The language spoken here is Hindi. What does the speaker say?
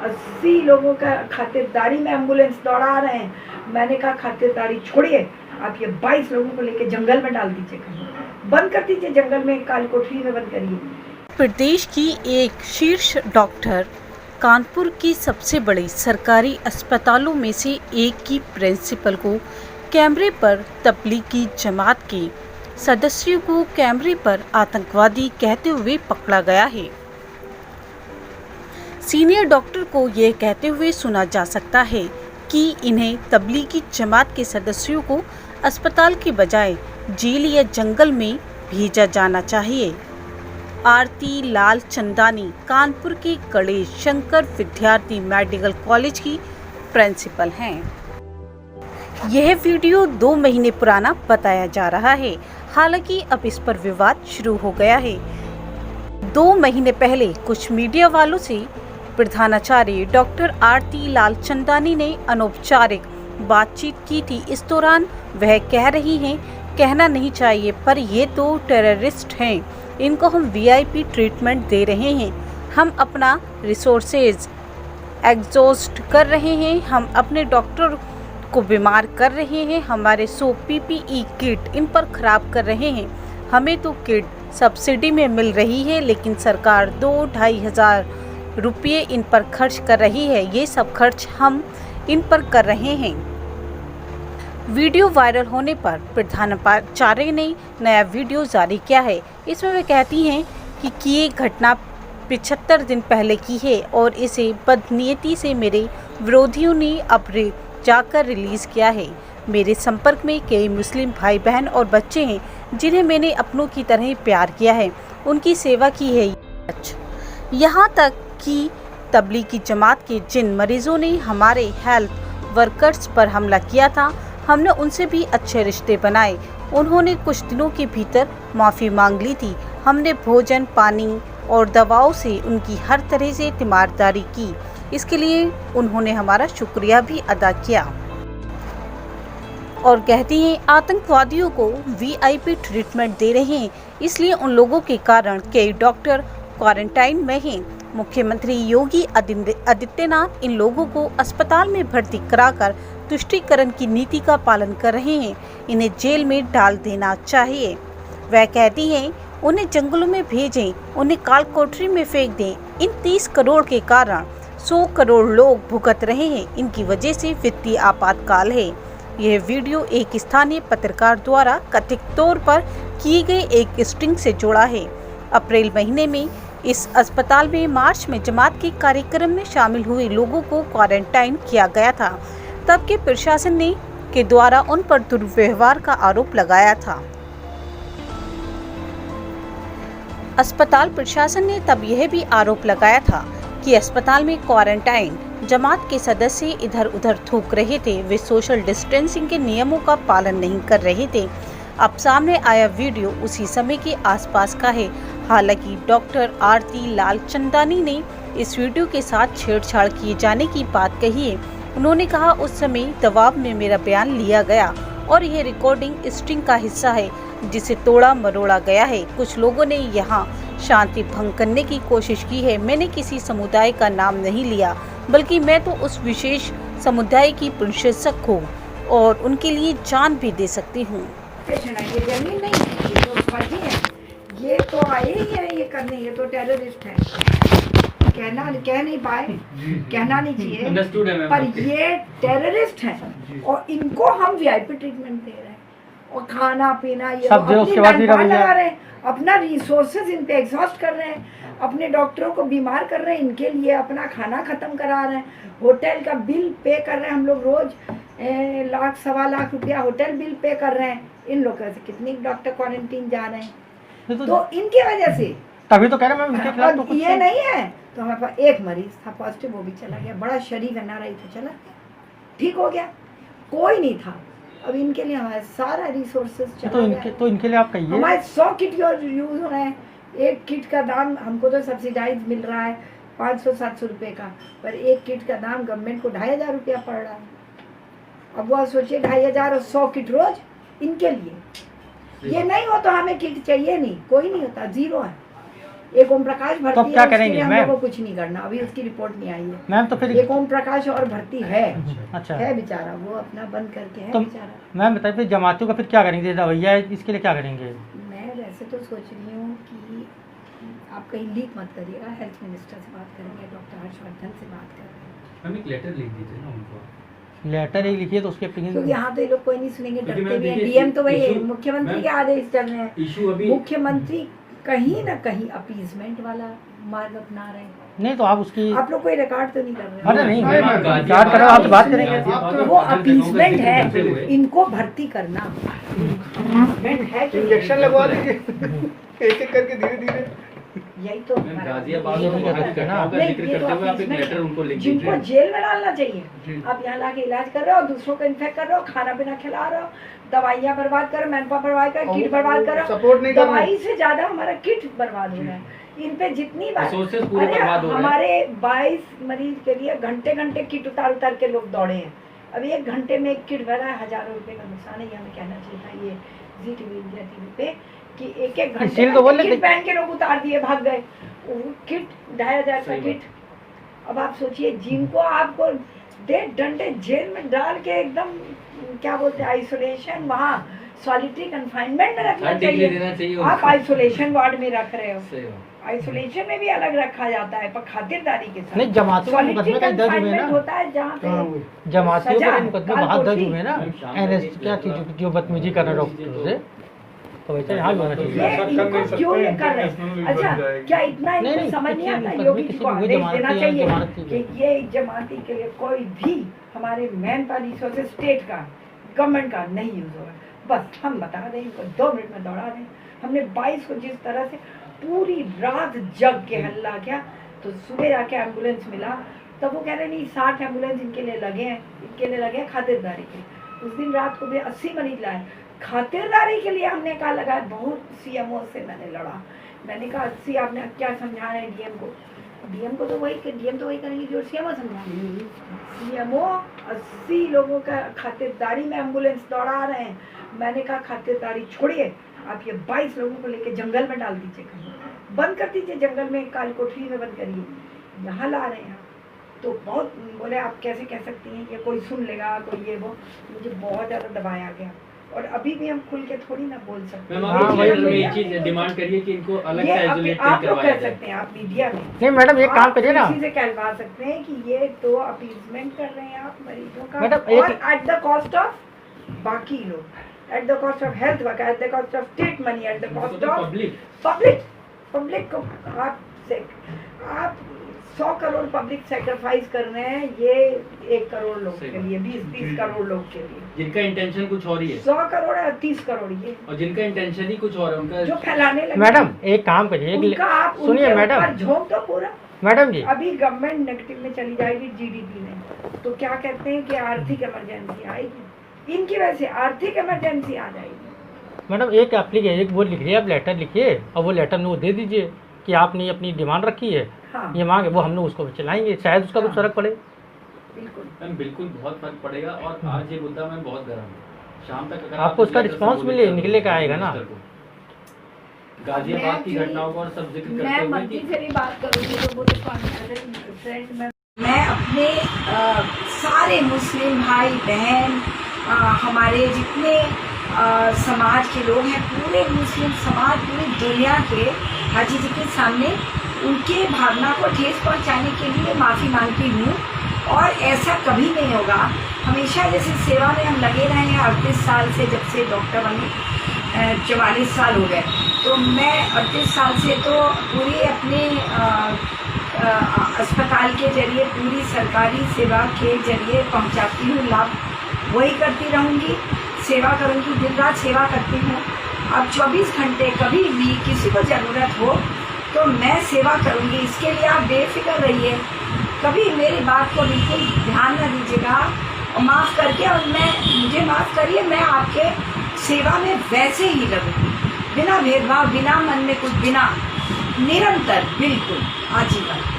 80 लोगों का खातिरदारी में एम्बुलेंस दौड़ा रहे हैं। मैंने कहा खातिरदारी छोड़िए, आप ये 22 लोगों को लेकर जंगल में डाल दीजिए, कहीं बंद कर दीजिए, जंगल में काल कोठरी में बंद करिए। प्रदेश की एक शीर्ष डॉक्टर कानपुर की सबसे बड़ी सरकारी अस्पतालों में से एक की प्रिंसिपल को कैमरे पर तबलीगी जमात के सदस्यों को कैमरे पर आतंकवादी कहते हुए पकड़ा गया है। सीनियर डॉक्टर को यह कहते हुए सुना जा सकता है कि इन्हें तबलीगी जमात के सदस्यों को अस्पताल के बजाय जेल या जंगल में भेजा जाना चाहिए। आरती लाल चंदानी कानपुर के गणेश शंकर विद्यार्थी मेडिकल कॉलेज की प्रिंसिपल हैं। यह वीडियो 2 महीने पुराना बताया जा रहा है, हालांकि अब इस पर विवाद शुरू हो गया है। 2 महीने पहले कुछ मीडिया वालों से प्रधानाचार्य डॉक्टर आरती लाल चंदानी ने अनौपचारिक बातचीत की थी। इस दौरान वह कह रही हैं, कहना नहीं चाहिए पर ये तो टेररिस्ट हैं, इनको हम वीआईपी ट्रीटमेंट दे रहे हैं, हम अपना रिसोर्सेज एग्जॉस्ट कर रहे हैं, हम अपने डॉक्टर को बीमार कर रहे हैं, हमारे 100 पीपीई किट इन पर खराब कर रहे हैं। हमें तो किट सब्सिडी में मिल रही है, लेकिन सरकार 2-2.5 हज़ार रुपये इन पर खर्च कर रही है, ये सब खर्च हम इन पर कर रहे हैं। वीडियो वायरल होने पर प्रधानाचार्य ने नया वीडियो जारी किया है। इसमें वे कहती हैं कि ये घटना 75 दिन पहले की है और इसे बदनीयती से मेरे विरोधियों ने अब जाकर रिलीज़ किया है। मेरे संपर्क में कई मुस्लिम भाई बहन और बच्चे हैं जिन्हें मैंने अपनों की तरह प्यार किया है, उनकी सेवा की है। यहाँ तक कि तबलीगी जमात के जिन मरीजों ने हमारे हेल्थ वर्कर्स पर हमला किया था, हमने उनसे भी अच्छे रिश्ते बनाए। उन्होंने कुछ दिनों के भीतर माफ़ी मांग ली थी। हमने भोजन, पानी और दवाओं से उनकी हर तरह से तीमारदारी की। इसके लिए उन्होंने हमारा शुक्रिया भी अदा किया। और कहती हैं, आतंकवादियों को वीआईपी ट्रीटमेंट दे रहे हैं, इसलिए उन लोगों के कारण कई डॉक्टर क्वारंटाइन में हैं। मुख्यमंत्री योगी आदित्यनाथ इन लोगों को अस्पताल में भर्ती कराकर तुष्टीकरण की नीति का पालन कर रहे हैं, इन्हें जेल में डाल देना चाहिए। वह कहती हैं, उन्हें जंगलों में भेजें, उन्हें काल कोठरी में फेंक दें। इन 30 करोड़ के कारण 100 करोड़ लोग भुगत रहे हैं, इनकी वजह से वित्तीय आपातकाल है। यह वीडियो एक स्थानीय पत्रकार द्वारा कथित तौर पर किए गए एक स्टिंग से जुड़ा है। अप्रैल महीने में इस अस्पताल में मार्च में जमात के कार्यक्रम में शामिल हुए लोगों को क्वारंटाइन किया गया था। तब के प्रशासन के द्वारा उन पर दुर्व्यवहार का आरोप लगाया था। अस्पताल प्रशासन ने तब यह भी आरोप लगाया था कि अस्पताल में क्वारंटाइन जमात के सदस्य इधर उधर थूक रहे थे, वे सोशल डिस्टेंसिंग के नियमों का पालन नहीं कर रहे थे। अब सामने आया वीडियो उसी समय के आसपास का है। हालांकि डॉक्टर आरती लाल चंदानी ने इस वीडियो के साथ छेड़छाड़ किए जाने की बात कही है। उन्होंने कहा, उस समय दबाव में मेरा बयान लिया गया और यह रिकॉर्डिंग स्ट्रिंग का हिस्सा है जिसे तोड़ा मरोड़ा गया है। कुछ लोगों ने यहाँ शांति भंग करने की कोशिश की है। मैंने किसी समुदाय का नाम नहीं लिया, बल्कि मैं तो उस विशेष समुदाय की प्रशंसक हूँ और उनके लिए जान भी दे सकती हूँ। ये जमीन नहीं है, ये तो फर्जी है, ये तो आए ही है ये करने, ये तो टेररिस्ट है। कह नहीं पाए, कहना नहीं चाहिए, पर ये टेररिस्ट है और इनको हम वीआईपी ट्रीटमेंट दे रहे हैं और खाना पीना ये लगा रहे हैं, अपना रिसोर्सेज इन पे एग्जॉस्ट कर रहे हैं, अपने डॉक्टरों को बीमार कर रहे हैं, इनके लिए अपना खाना खत्म करा रहे हैं, होटल का बिल पे कर रहे हैं। हम लोग रोज 1-1.25 लाख रुपया होटल बिल पे कर रहे हैं। इन लोगों से कितने डॉक्टर क्वारंटीन जा रहे हैं, तो इनकी वजह से तभी तो कह रहे हैं मैम, तो ये नहीं है। तो हमारे पास एक मरीज था पॉजिटिव, वो भी चला गया, बड़ा शरीर बना रही थी, चला गया, ठीक हो गया, कोई नहीं था। अब इनके लिए हमारे सारा रिसोर्सेज तो इनके लिए आप कहिए, हमारे 100 किट यूज हो रहे हैं। एक किट का दाम हमको तो सब्सिडाइज मिल रहा है 500-700 रुपये का, पर एक किट का दाम गवर्नमेंट को 2,500 रुपया पड़ रहा है। अब वो सोचिए 2,500 और 100 किट रोज इनके लिए। ये नहीं हो तो हमें किट चाहिए नहीं, कोई नहीं होता, जीरो है। एक ओम प्रकाश भर्ती तो अब क्या है, उसके करेंगे लिए हम मैम? लोगों को कुछ नहीं करना, अभी उसकी रिपोर्ट नहीं आई है मैम तो फिर एक ओम प्रकाश और भर्ती है अच्छा है बेचारा, वो अपना बंद करके है तो बेचारा। मैम बताइए फिर जमातियों का फिर क्या करेंगे, रवैया है इसके लिए क्या करेंगे? मैं वैसे तो सोच रही हूँ कि आप कहीं लीक मत करिएगा, हेल्थ मिनिस्टर से बात करेंगे, डॉक्टर हर्षवर्धन से बात करेंगे। हम एक लेटर लिख दीजिए ना उनको, लेटर एक लिखिए तो उसके क्योंकि यहाँ तो ये लोग कोई नहीं सुनेंगे, क्योंकि डरते मैम भी हैं। देखिए, डीएम तो वही है, इशू- मुख्यमंत्री मैम, के आदेश चल रहे हैं। इशू अभी मुख्यमंत्री कहीं ना कहीं अपीजमेंट वाला मार्ग अपना रहे हैं। नहीं तो आप उसकी आप लोग कोई रिकॉर्ड तो नहीं कर रहे अरे नहीं मैम, मैम, गाजियाबाद- रिकॉर्ड करो, आप बात करेंगे। गाजियाबाद वो और जगहों का अपीजमेंट जिक्र करते हुए- है, इनको भर्ती करना अपीजमेंट है कि इंजेक्शन लगवा दीजिए एक एक करके धीरे धीरे। यही तो मैम, गाजियाबाद ये और नहीं वहाँ करते की ना। घटनाओं का नहीं, जिक्र ये तो करते हुए आप एक अपीजमेंट लेटर उनको लिख जिनको दीजिए। जेल में डालना चाहिए। आप यहाँ लाके इलाज कर रहे हो, दूसरों को इन्फेक्ट कर रहे हो, खाना पीना खिला रहे हो, दवाइयाँ बर्बाद करो, मैनपावर बर्बाद करो, किट बर्बाद करो, सपोर्ट नहीं करना। दवाई से ज्यादा हमारा किट बर्बाद हो रहा है। इन पे जितनी बार Resources पूरे अरे बर्बाद हो रहे हैं। हमारे 22 मरीज के लिए घंटे घंटे किट उतार के लोग दौड़े हैं। अब 1 घंटे में एक किट भरा है, हजारों रुपए का नुकसान है। ये हमें कहना चाहिए था ये जी टीवी इंडिया टीवी पे कि एक घंटे इसीलिए तो बोल रहे किट थे। पहन के लोग उतार दिए, भाग गए। वो किट 2500 का सही किट। अब आप सोचिए, जिनको आपको 1.5 घंटे जेल में डाल के एकदम क्या बोलते हैं आइसोलेशन, वहाँ सॉलिटरी कंफाइनमेंट में रखना हर डिग्री देना चाहिए, चाहिए आप उनको। आइसोलेशन वार्ड में रख रहे हो। सही बात। आइसोलेशन में भी अलग रखा जाता है पर खातिरदारी के साथ। नहीं, जमातियों का मुकदमे का दर्ज हुए confinement ना, होता है जहाँ पे जमातियों सजा का है, मुकदमे काल बहुत दर्ज कोठी। हुए ना, मैम, शाम एनएस को क्या एक चीज जो बदतमीजी कर रहे डॉक्टर से, तो वैसे यहाँ भी होना ये चाहिए। इनको क्यों ये कर रहे हैं? अच्छा, क्या इतना नहीं, इनको नहीं, समझ नहीं किसी आता मुकदमे, योगी जी किसी को भी आदेश जमानती देना है, चाहिए जमानती कि ये जमानती के लिए कोई भी हमारे मैन पावर रिसोर्सेज स्टेट का, गवर्नमेंट का नहीं यूज होगा। बस हम बता दें, इनको 2 मिनट में दौड़ा दें। हमने 22 को जिस तरह से पूरी रात जग के हल्ला किया, तो सुबह जाके एम्बुलेंस मिला, तब वो कह रहे नहीं 60 एम्बुलेंस इनके लिए लगे हैं, इनके लिए लगे हैं खातिरदारी के। उस दिन रात को भी 80 मरीज लाए खातिरदारी के लिए। हमने कहा लगा, बहुत सीएमओ से मैंने लड़ा, मैंने कहा 80 आपने क्या समझा रहे हैं डीएम को? डीएम को तो वही करेंगे जो सीएमओ समझाएंगे। सीएमओ 80 लोगों का खातिरदारी में एम्बुलेंस दौड़ा रहे हैं। मैंने कहा खातिरदारी छोड़िए, आप ये 22 लोगों को लेके जंगल में डाल दीजिए, बंद कर दीजिए जंगल में, काल कोठरी में बंद करिए, यहाँ ला रहे हैं। तो बहुत बोले आप कैसे कह सकती हैं कि कोई सुन लेगा, कोई ये वो। मुझे बहुत ज़्यादा दबाया गया और अभी भी हम खुल के थोड़ी ना बोल सकते मैम, हैं। आप वही में एक चीज डिमांड करिए कि इनको अलग ये से आइसोलेट आप लोग करवाया कर जाए। सकते हैं, आप मीडिया में नहीं मैडम, एक काम करिए ना, किसी से कहलवा सकते हैं कि ये तो अपीजमेंट कर रहे हैं आप मरीजों का, मैडम, और एक- एट द कॉस्ट ऑफ बाकी लोग, at the cost of health worker, at the cost of state money, at the cost of public public को आप 100 करोड़ पब्लिक सेक्रीफाइस कर रहे हैं, ये 1 करोड़ लोग सही के बात। लिए, 20-30 करोड़ लोग के लिए। जिनका इंटेंशन कुछ और ही है 100 करोड़ है, 30 करोड़ ये और जिनका इंटेंशन ही कुछ और है जो उनका। फैलाने लगे। मैडम एक काम करिए, उनका आप सुनिए उनके मैडम, ऊपर झोंक दो पूरा। मैडम जी, अभी गवर्नमेंट नेगेटिव में चली जाएगी जीडीपी में, तो क्या कहते हैं कि आर्थिक इमरजेंसी आएगी, इनकी वजह से आर्थिक इमरजेंसी आ जाएगी। मैडम एक एप्लीकेशन, एक वो लिखिए, आप लेटर लिखिए और वो लेटर में वो दे दीजिए कि आपने अपनी डिमांड रखी है, हाँ ये मांग है, वो हमने उसको चलाएंगे, शायद उसका कुछ हाँ। फर्क पड़े। बिल्कुल। मैम बिल्कुल बहुत फर्क पड़ेगा और आज ये मुद्दा मैम बहुत गर्म है। शाम तक अगर आपको आप उसका इस लेटर से रिस्पांस बोले मिले, तो निकले का आएगा ना। मिनिस्टर को। गाजियाबाद की मैं घटनाओं को और सब जिक्र करते मैं हुए मंत्री कि से भी बात करूँगी तो वो फ्रेंड में मैं अपने सारे मुस्लिम भाई बहन, हमारे जितने समाज के लोग हैं, पूरे मुस्लिम समाज, पूरी दुनिया के हाजी जी के सामने उनके भावना को ठेस पहुंचाने के लिए माफ़ी मांगती हूँ। और ऐसा कभी नहीं होगा। हमेशा जैसे सेवा में हम लगे रहे हैं 38 साल से, जब से डॉक्टर बने 44 साल हो गए, तो मैं 38 साल से तो पूरी अपने अस्पताल के जरिए, पूरी सरकारी सेवा के जरिए पहुंचाती हूँ लाभ, वही करती रहूँगी, सेवा करूँगी, दिन रात सेवा करती हूँ। अब 24 घंटे कभी भी किसी को ज़रूरत हो तो मैं सेवा करूँगी, इसके लिए आप बेफिक्र रहिए। कभी मेरी बात को बिल्कुल ध्यान न दीजिएगा और माफ़ करके, और मुझे माफ़ करिए, मैं आपके सेवा में वैसे ही लगूँगी, बिना भेदभाव, बिना मन में कुछ, बिना, निरंतर, बिल्कुल आजीवन।